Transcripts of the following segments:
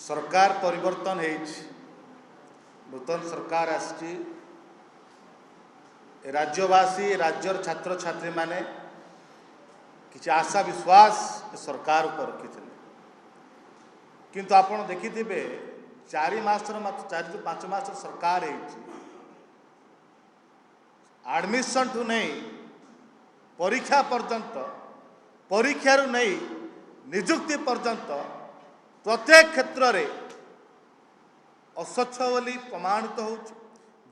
सरकार परिवर्तन नूतन सरकार आसी राज्यवासी राज्यर छात्र छात्री माने किसी आशा विश्वास सरकार पर रखी किंतु आपण देखिथिबे 4 मास 5 मास सरकार एडमिशन ठू नहीं परीक्षा पर्यंत परीक्षा नहीं निजुक्ति पर्यंत प्रत्येक क्षेत्र में अस्वच्छ बोली प्रमाणित हो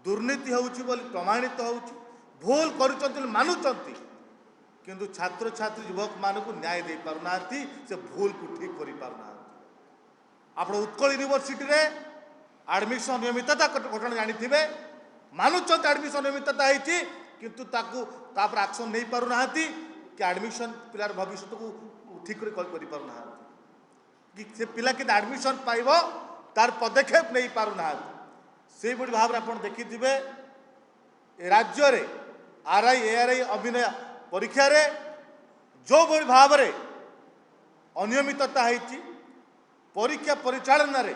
दुर्नीति होची बोली प्रमाणित हो भूल कर मानुंट किंतु छात्र छात्री युवक मानक न्याय दे पारना से भूल को ठीक कर पारना आप उत्कल यूनिवर्सिटी रे एडमिशन नियमितता घटना जानी मानुंट एडमिशन नियमितता होती किंतु तापर एक्शन नहीं पारना कि एडमिशन पिलार भविष्य को ठीक कर पारना कि से पिला कि एडमिशन पाइब तार पदक्षेप नहीं पारना से भाव में आप देखिथे राज्य रे आरआई एआरआई अभिनय परीक्षा रे जो भाव में अनियमितता होती परीक्षा परिचालन रे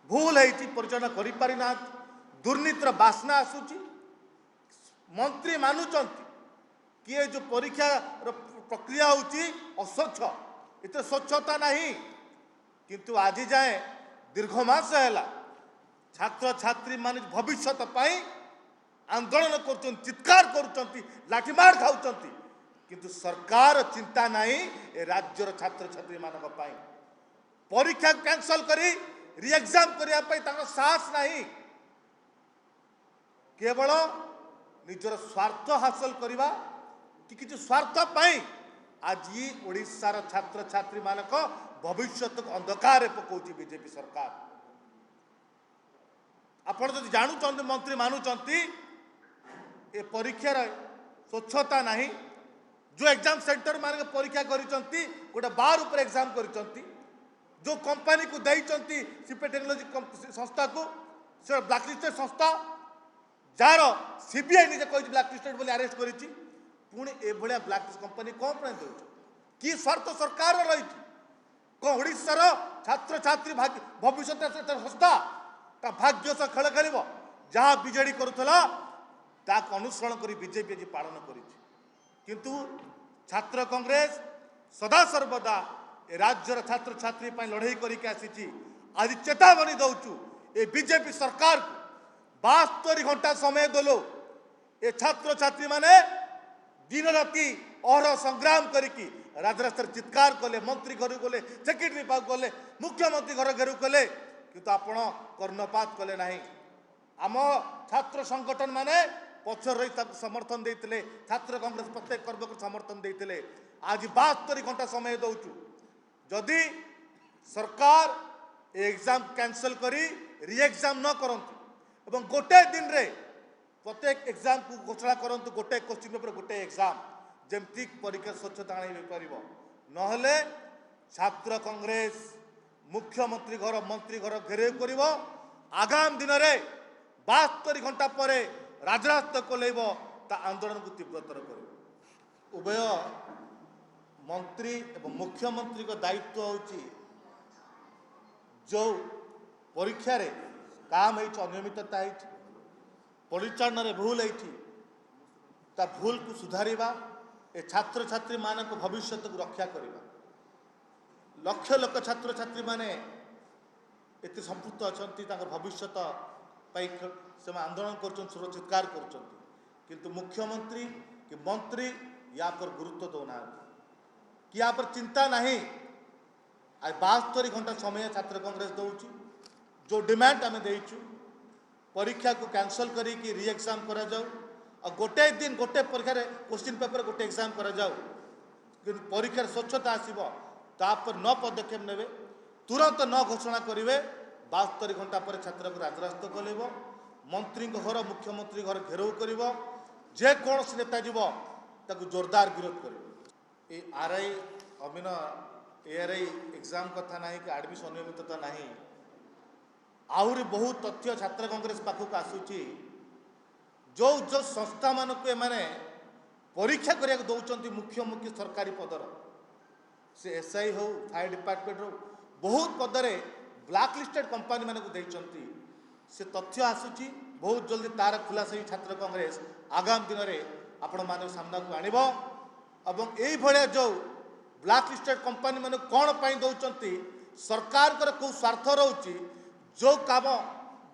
भूल होती परिचालन कर पारि ना दुर्नीतिर बासना आसूची मंत्री मानुंट कि ये जो परीक्षा प्रक्रिया होची अस्वच्छ इतने स्वच्छता नहीं किंतु आज जाए दीर्घ मास है छात्र छात्री मान भविष्य आंदोलन कर चित्कार कर लाठीमार खाऊं किंतु सरकार चिंता नहीं राज्यर छात्र छात्री मान परीक्षा कैंसल करी रीएग्जाम करने साहस नहीं केवल निजर स्वार्थ हासिल करवा कि किसी स्वार्थ पाई आज ओडिशार छात्र छात्री मानक भविष्य अंधकार पकाउची बीजेपी सरकार आपण जदि जानूँ मंत्री मानुंट ए परीक्षार स्वच्छता नहीं जो एग्जाम सेंटर मान परीक्षा करिसंती गोटे बार उपर एग्जाम करिसंती जो कंपनी को देइसंती सीपे टेक्नोलॉजी संस्था को से ब्लैकलिस्टेड संस्था जार सीबीआई निजे कहि ब्लैकलिस्टेड बोली अरेस्ट करिछि पुणी ए भलिया ब्लैकलिस्ट कंपनी कौन पर दे कि स्वार्थ सरकार रही कौन ओडिशार छात्र छात्री भविष्य संस्था ता भाग्य से खेल खेल जहाँ बीजेडी करुला अनुसरण कर बीजेपी आज पालन किंतु छात्र कांग्रेस सदा सर्वदा राज्यर छात्र छात्री लड़ाई करके आसी आज चेतावनी दौचु ए बीजेपी सरकार को 72 घंटा समय देलो ए छात्र छात्री माने दिन राति अहर संग्राम करिकी राजरास्तार चित्कार कले मंत्री घर गले सेक्रेटरी पाक गले मुख्यमंत्री घर घेर कले किंतु आपण कर्णपात कले नहीं आम छात्र संगठन माने पछर रही समर्थन देते छात्र कांग्रेस प्रत्येक कर्म को समर्थन देते आज 72 घंटा समय दौचु जदि सरकार एग्जाम कैंसल करी रीएग्जाम न करंतु एवं गोटे दिन रे प्रत्येक एग्जाम को घोषणा करंतु गोटे क्वेश्चन पेपर गोटे एग्जाम जमती परीक्षा स्वच्छता आनी पारिबो नहले छात्र कांग्रेस मुख्यमंत्री घर मंत्री घर घेरेव करिवो आगाम दिन रे 72 घंटा पर राजरास्ता कोलेब ता आंदोलन को तीव्रतर कर उभय मंत्री एवं मुख्यमंत्री को दायित्व होची जो परीक्षा रे काम है अनियमितता है परिचालन रे भूल है ता भूल को सुधारिबा ए छात्र छात्री मान भविष्य को रक्षा करवा लक्ष लक्ष छात्र छात्री माने एते संपुक्त अच्छा भविष्य से आंदोलन कर चित्कार कर मुख्यमंत्री कि मंत्री या पर गुरुत्व दौना कि या पर चिंता नहीं आज 72 घंटा समय छात्र कांग्रेस दौची जो डिमांड आम देचु परीक्षा को कैंसल करी रीएग्जाम करा जाऊ और गोटे दिन गोटे परीक्षा क्वेश्चन पेपर गोटे एग्जाम करा जाऊ कि परीक्षार स्वच्छता आसब तापर न पदक्षेप नेबे तुरंत न घोषणा करेंगे 72 घंटा पर छात्र को राजरास्ता कलेब मंत्री घर मुख्यमंत्री घर घेराव कर जेकोसी नेता जीव ताकू जोरदार विरोध कर आरआई अभिनय एआरआई एग्जाम कथा ना कि एडमिशन अनियमितता नहीं आहरी बहुत तथ्य छात्र कांग्रेस पाखक आसूची जो जो संस्था मानक एमाने परीक्षा करिया दौरान मुख्य मुख्य सरकारी पदर से एसआई हो फायर डिपार्टमेंट हो बहुत पदरे ब्लैक लिस्टेड कंपनी मानक देइचंती से तथ्य आसुची बहुत जल्दी तार खुलासा छात्र कांग्रेस आगामी दिन में आपण मान सामना को आनिब एवं यही भाया जो ब्लैक लिस्टेड कंपनी मान कौन पाई दौरान सरकार को स्वार्थ रोचे जो काम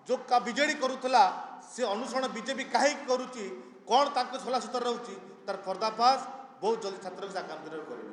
जो बीजेडी करुला से अनुसरण बीजेपी कहीं करुच्ची कौन सलासूतर रोचे तार पर्दाफाश बहुत जल्दी छात्र आगामी दिन में करेंगे।